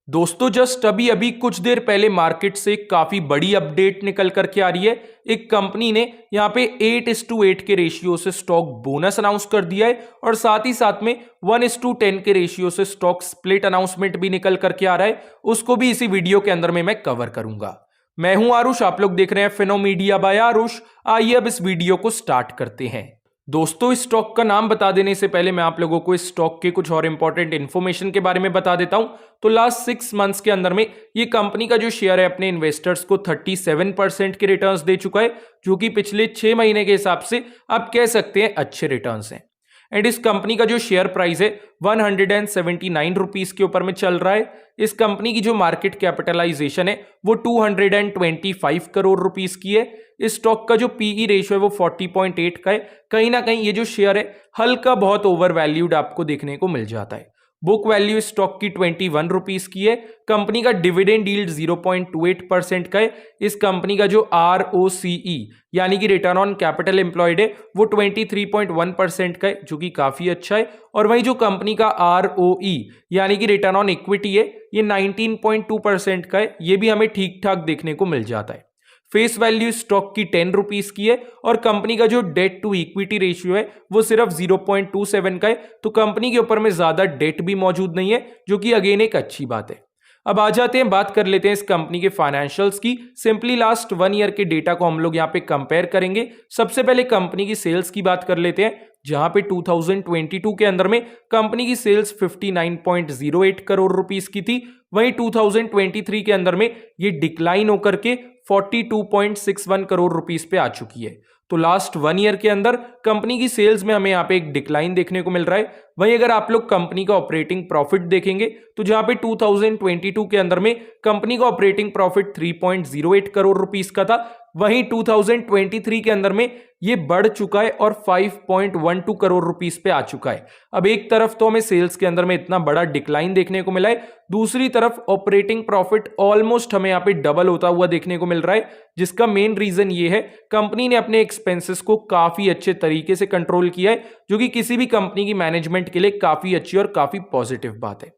दोस्तों जस्ट अभी अभी कुछ देर पहले मार्केट से काफी बड़ी अपडेट निकल करके आ रही है। एक कंपनी ने यहाँ पे 8:8 के रेशियो से स्टॉक बोनस अनाउंस कर दिया है और साथ ही साथ में 1:10 के रेशियो से स्टॉक स्प्लिट अनाउंसमेंट भी निकल करके आ रहा है। उसको भी इसी वीडियो के अंदर में मैं कवर करूंगा। मैं हूं आरुष, आप लोग देख रहे हैं फिनो मीडिया बाय आरुष। आइए अब इस वीडियो को स्टार्ट करते हैं। दोस्तों इस स्टॉक का नाम बता देने से पहले मैं आप लोगों को इस स्टॉक के कुछ और इंपॉर्टेंट इन्फॉर्मेशन के बारे में बता देता हूं। तो लास्ट 6 मंथ्स के अंदर में ये कंपनी का जो शेयर है अपने इन्वेस्टर्स को 37% के रिटर्न्स दे चुका है, जो कि पिछले 6 महीने के हिसाब से आप कह सकते हैं अच्छे रिटर्न्स हैं। एंड इस कंपनी का जो शेयर प्राइस है 179 रुपीज के ऊपर में चल रहा है। इस कंपनी की जो मार्केट कैपिटलाइजेशन है वो 225 करोड़ रुपीस की है। इस स्टॉक का जो पीई रेशियो है वो 40.8 का है। कहीं ना कहीं ये जो शेयर है हल्का बहुत ओवर वैल्यूड आपको देखने को मिल जाता है। बुक वैल्यू इस स्टॉक की 21 रुपीस की है। कंपनी का डिविडेंड यील्ड 0.28% का है। इस कंपनी का जो ROCE यानी कि रिटर्न ऑन कैपिटल एम्प्लॉयड है वो 23.1% का है, जो कि काफी अच्छा है। और वहीं जो कंपनी का ROE यानी कि रिटर्न ऑन इक्विटी है ये 19.2% का है। ये भी हमें ठीक ठाक देखने को मिल जाता है। फेस वैल्यू स्टॉक की 10 रुपीस की है और कंपनी का जो डेट टू इक्विटी रेशियो है वो सिर्फ 0.27 का है। तो कंपनी के ऊपर में ज्यादा डेट भी मौजूद नहीं है, जो कि अगेन एक अच्छी बात है। अब आ जाते हैं, बात कर लेते हैं इस कंपनी के फाइनेंशियल्स की। सिंपली लास्ट 1 ईयर के डेटा को हम लोग यहाँ पे कंपेयर करेंगे। सबसे पहले कंपनी की सेल्स की बात कर लेते हैं, जहां पे 2022 के अंदर में कंपनी की सेल्स 59.08 करोड़ रुपीस की थी। वहीं 2023 के अंदर में ये डिक्लाइन होकर के 42.61 करोड़ रुपीस पे आ चुकी है। तो लास्ट 1 ईयर के अंदर कंपनी की सेल्स में हमें यहाँ पे एक डिक्लाइन देखने को मिल रहा है। वहीं अगर आप लोग कंपनी का ऑपरेटिंग प्रॉफिट देखेंगे तो जहां पे 2022 के अंदर में कंपनी का ऑपरेटिंग प्रॉफिट 3.08 करोड़ रुपीस का था, वहीं 2023 के अंदर में ये बढ़ चुका है और 5.12 करोड़ रुपीस पे आ चुका है। अब एक तरफ तो हमें सेल्स के अंदर में इतना बड़ा डिक्लाइन देखने को मिला है, दूसरी तरफ ऑपरेटिंग प्रॉफिट ऑलमोस्ट हमें यहाँ पे डबल होता हुआ देखने को मिल रहा है। जिसका मेन रीजन ये है कंपनी ने अपने एक्सपेंसेस को काफी अच्छे तरीके से कंट्रोल किया है, जो कि किसी भी कंपनी की मैनेजमेंट के लिए काफी अच्छी और काफी पॉजिटिव बात है।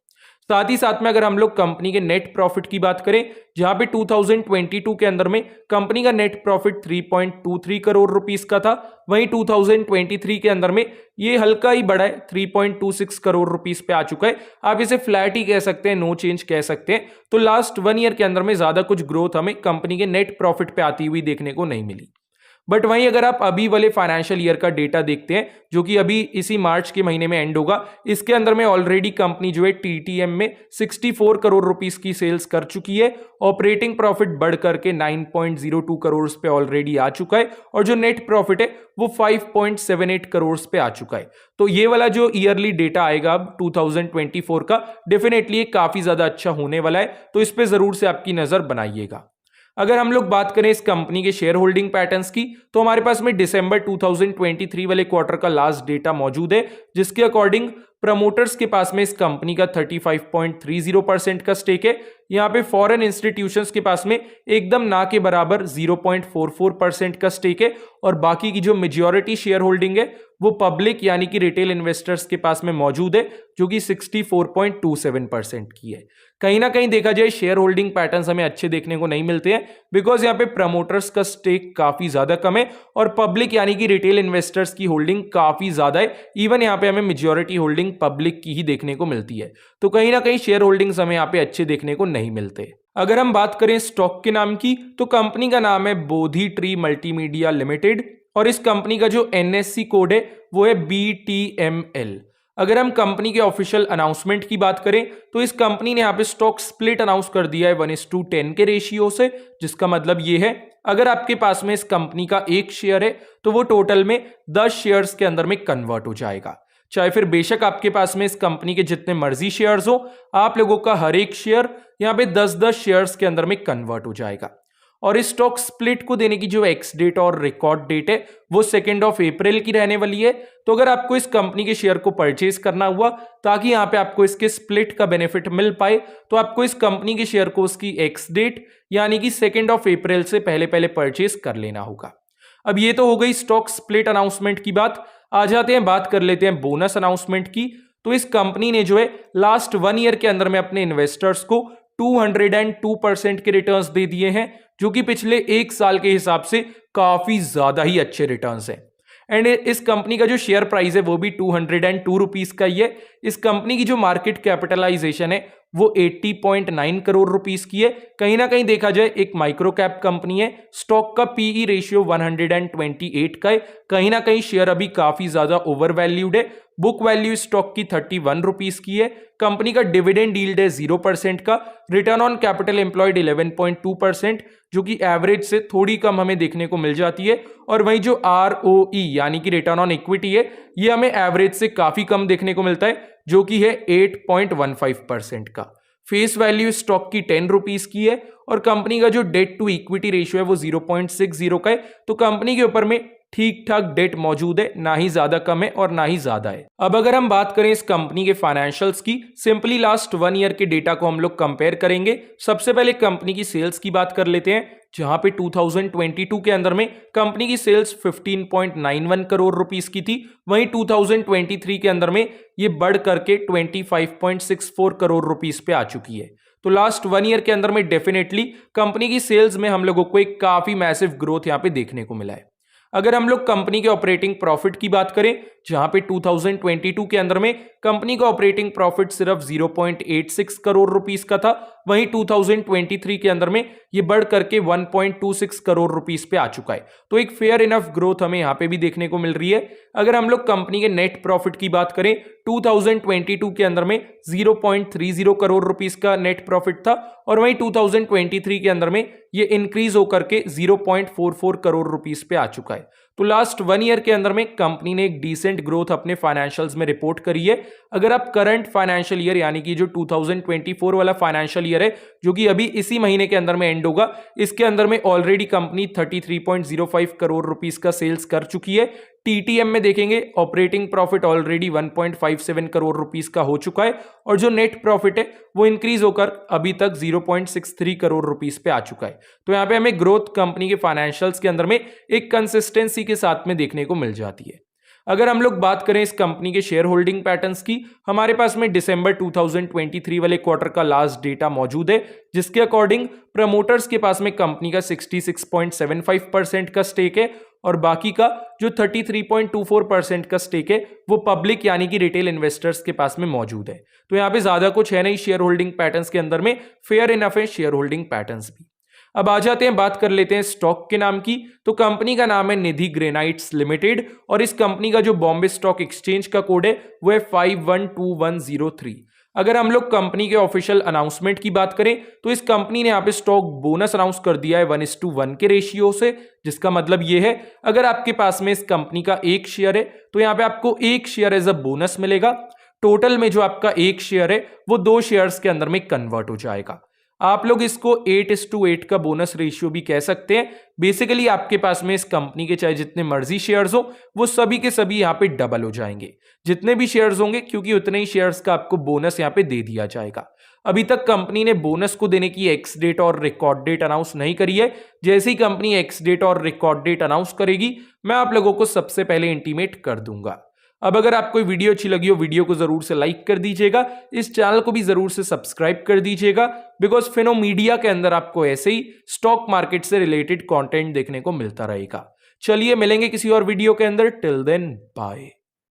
साथ ही साथ में अगर हम लोग कंपनी के नेट प्रॉफिट की बात करें, जहां पे 2022 के अंदर में कंपनी का नेट प्रॉफिट 3.23 करोड़ रुपीस का था, वहीं 2023 के अंदर में ये हल्का ही बढ़ा है, 3.26 करोड़ रुपीस पे आ चुका है। आप इसे फ्लैट ही कह सकते हैं, नो चेंज कह सकते हैं। तो लास्ट 1 ईयर के अंदर में ज्यादा कुछ ग्रोथ हमें कंपनी के नेट प्रॉफिट पे आती हुई देखने को नहीं मिली। बट वहीं अगर आप अभी वाले फाइनेंशियल ईयर का डेटा देखते हैं, जो कि अभी इसी मार्च के महीने में एंड होगा, इसके अंदर में ऑलरेडी कंपनी जो है TTM में 64 करोड़ रुपीस की सेल्स कर चुकी है। ऑपरेटिंग प्रॉफिट बढ़ करके 9.02 करोड़ पे ऑलरेडी आ चुका है और जो नेट प्रॉफिट है वो 5.78 करोड़ पे आ चुका है। तो ये वाला जो ईयरली डेटा आएगा अब 2024 का, डेफिनेटली काफी ज्यादा अच्छा होने वाला है। तो इस पे जरूर से आपकी नजर बनाइएगा। अगर हम लोग बात करें इस कंपनी के शेयर होल्डिंग पैटर्न्स की, तो हमारे पास में दिसंबर 2023 वाले क्वार्टर का लास्ट डेटा मौजूद है, जिसके अकॉर्डिंग प्रमोटर्स के पास में इस कंपनी का 35.30% का स्टेक है। यहाँ पे फॉरेन इंस्टीट्यूशंस के पास में एकदम ना के बराबर 0.44% का स्टेक है और बाकी की जो मेजॉरिटी शेयर होल्डिंग है वो पब्लिक यानी कि रिटेल इन्वेस्टर्स के पास में मौजूद है, जो कि 64.27% की है। कहीं ना कहीं देखा जाए शेयर होल्डिंग पैटर्न्स हमें अच्छे देखने को नहीं मिलते हैं, बिकॉज यहाँ पे प्रमोटर्स का स्टेक काफी ज्यादा कम है और पब्लिक यानी कि रिटेल इन्वेस्टर्स की होल्डिंग काफी ज्यादा है। इवन यहाँ पे हमें मेजॉरिटी होल्डिंग पब्लिक की ही देखने को मिलती है। तो कहीं ना कहीं शेयर होल्डिंग्स हमें यहाँ पे अच्छे देखने को नहीं मिलते। अगर हम बात करें स्टॉक के नाम की, तो कंपनी का नाम है बोधी ट्री मल्टीमीडिया लिमिटेड और इस कंपनी का जो NSE कोड है वो है BTML। अगर हम कंपनी के ऑफिशियल अनाउंसमेंट की बात करें, तो इस कंपनी ने यहाँ पे स्टॉक स्प्लिट अनाउंस कर दिया है 1:10 के रेशियो से, जिसका मतलब ये है अगर आपके पास में इस कंपनी का एक शेयर है तो वो टोटल में 10 शेयर्स के अंदर में कन्वर्ट हो जाएगा। चाहे फिर बेशक आपके पास में इस कंपनी के जितने मर्जी शेयर्स हो, आप लोगों का हर एक शेयर यहाँ पे 10-10 शेयर्स के अंदर में कन्वर्ट हो जाएगा। और इस स्टॉक स्प्लिट को देने की जो एक्स डेट और रिकॉर्ड डेट है वो 2 अप्रैल की रहने वाली है। तो अगर आपको इस कंपनी के शेयर को परचेज करना हुआ ताकि यहाँ पे आपको इसके स्प्लिट का बेनिफिट मिल पाए, तो आपको इस कंपनी के शेयर को उसकी एक्स डेट यानी कि 2 अप्रैल से पहले पहले परचेज कर लेना होगा। अब ये तो हो गई स्टॉक स्प्लिट अनाउंसमेंट की बात। आ जाते हैं, बात कर लेते हैं बोनस अनाउंसमेंट की। तो इस कंपनी ने जो है लास्ट 1 ईयर के अंदर में अपने इन्वेस्टर्स को 202% के रिटर्न्स दे दिए हैं, जो कि पिछले 1 साल के हिसाब से काफी ज्यादा ही अच्छे रिटर्न्स हैं। एंड इस कंपनी का जो शेयर प्राइस है वो भी 202 रुपीज का ही है। इस कंपनी की जो मार्केट कैपिटलाइजेशन है वो 80.9 करोड़ रुपीस की है। कहीं ना कहीं देखा जाए एक माइक्रो कैप कंपनी है। स्टॉक का पीई रेशियो 128 का है। कहीं ना कहीं शेयर अभी काफी ज्यादा ओवर वैल्यूड है। बुक वैल्यू स्टॉक की 31 रुपीस की है। कंपनी का डिविडेंड यील्ड है 0% का। रिटर्न ऑन कैपिटल एम्प्लॉयड 11.2%, जो कि एवरेज से थोड़ी कम हमें देखने को मिल जाती है। और वहीं जो ROE यानी कि रिटर्न ऑन इक्विटी है, ये हमें एवरेज से काफी कम देखने को मिलता है, जो कि है 8.15% का। फेस वैल्यू स्टॉक की 10 रुपीस की है और कंपनी का जो डेट टू इक्विटी रेशियो है वो 0.60 का है। तो कंपनी के ऊपर में ठीक ठाक डेट मौजूद है, ना ही ज्यादा कम है और ना ही ज्यादा है। अब अगर हम बात करें इस कंपनी के फाइनेंशियल्स की, सिंपली लास्ट 1 ईयर के डेटा को हम लोग कंपेयर करेंगे। सबसे पहले कंपनी की सेल्स की बात कर लेते हैं, जहां पे 2022 के अंदर में कंपनी की सेल्स 15.91 करोड़ रुपीस की थी। वहीं 2023 के अंदर में ये बढ़ करके 25.64 करोड़ रुपीस पे आ चुकी है। तो लास्ट 1 ईयर के अंदर में डेफिनेटली कंपनी की सेल्स में हम लोगों को एक काफी मैसिव ग्रोथ यहां पे देखने को मिला है। अगर हम लोग कंपनी के ऑपरेटिंग प्रॉफिट की बात करें, जहां पे 2022 के अंदर में कंपनी का ऑपरेटिंग प्रॉफिट सिर्फ 0.86 करोड़ रुपीस का था, वहीं 2023 के अंदर में ये बढ़ करके 1.26 करोड़ रुपीस पे आ चुका है। तो एक फेयर इनफ ग्रोथ हमें यहां पे भी देखने को मिल रही है। अगर हम लोग कंपनी के नेट प्रॉफिट की बात करें, 2022 के अंदर में 0.30 करोड़ रुपीस का नेट प्रॉफिट था और वहीं 2023 के अंदर में ये इंक्रीज होकर के 0.44 करोड़ रुपीस पे आ चुका है। तो लास्ट 1 ईयर के अंदर में कंपनी ने एक डिसेंट ग्रोथ अपने फाइनेंशियल्स में रिपोर्ट करी है। अगर आप करंट फाइनेंशियल ईयर यानी कि जो 2024 वाला फाइनेंशियल ईयर है, जो कि अभी इसी महीने के अंदर में एंड होगा, इसके अंदर में ऑलरेडी कंपनी 33.05 करोड़ रुपीस का सेल्स कर चुकी है। टीटीएम में देखेंगे operating profit already 1.57 crore rupees का हो चुका है और जो नेट प्रॉफिट है वो इंक्रीज होकर अभी तक 0.63 करोड़ रुपीस पे आ चुका है। तो यहाँ पे हमें ग्रोथ कंपनी के फाइनेंशियल्स के अंदर में एक कंसिस्टेंसी के साथ में देखने को मिल जाती है। अगर हम लोग बात करें इस कंपनी के शेयर होल्डिंग पैटर्न्स की, हमारे पास में दिसंबर 2023 वाले क्वार्टर का लास्ट डेटा मौजूद है, जिसके अकॉर्डिंग प्रमोटर्स के पास में कंपनी का 66.75% का स्टेक है और बाकी का जो 33.24% का स्टेक है वो पब्लिक यानी कि रिटेल इन्वेस्टर्स के पास में मौजूद है। तो यहाँ पे ज्यादा कुछ है नहीं शेयर होल्डिंग पैटर्न्स के अंदर में, फेयर इनफ है शेयर होल्डिंग पैटर्न्स भी। अब आ जाते हैं, बात कर लेते हैं स्टॉक के नाम की। तो कंपनी का नाम है निधि ग्रेनाइट्स लिमिटेड और इस कंपनी का जो बॉम्बे स्टॉक एक्सचेंज का कोड है वो है 512103। अगर हम लोग कंपनी के ऑफिशियल अनाउंसमेंट की बात करें तो इस कंपनी ने यहाँ पे स्टॉक बोनस अनाउंस कर दिया है 1:1 के रेशियो से, जिसका मतलब ये है अगर आपके पास में इस कंपनी का 1 शेयर है तो यहाँ पे आपको 1 शेयर एज अ बोनस मिलेगा। टोटल में जो आपका 1 शेयर है वो 2 शेयर्स के अंदर में कन्वर्ट हो जाएगा। आप लोग इसको 8:8 का बोनस रेशियो भी कह सकते हैं। बेसिकली आपके पास में इस कंपनी के चाहे जितने मर्जी शेयर्स हो वो सभी के सभी यहाँ पे डबल हो जाएंगे, जितने भी शेयर्स होंगे, क्योंकि उतने ही शेयर्स का आपको बोनस यहाँ पे दे दिया जाएगा। अभी तक कंपनी ने बोनस को देने की एक्स डेट और रिकॉर्ड डेट अनाउंस नहीं करी है। जैसे ही कंपनी एक्स डेट और रिकॉर्ड डेट अनाउंस करेगी मैं आप लोगों को सबसे पहले इंटीमेट कर दूंगा। अब अगर आपको वीडियो अच्छी लगी हो, वीडियो को जरूर से लाइक कर दीजिएगा, इस चैनल को भी जरूर से सब्सक्राइब कर दीजिएगा, बिकॉज फिनो मीडिया के अंदर आपको ऐसे ही स्टॉक मार्केट से रिलेटेड कंटेंट देखने को मिलता रहेगा। चलिए मिलेंगे किसी और वीडियो के अंदर, टिल देन बाय।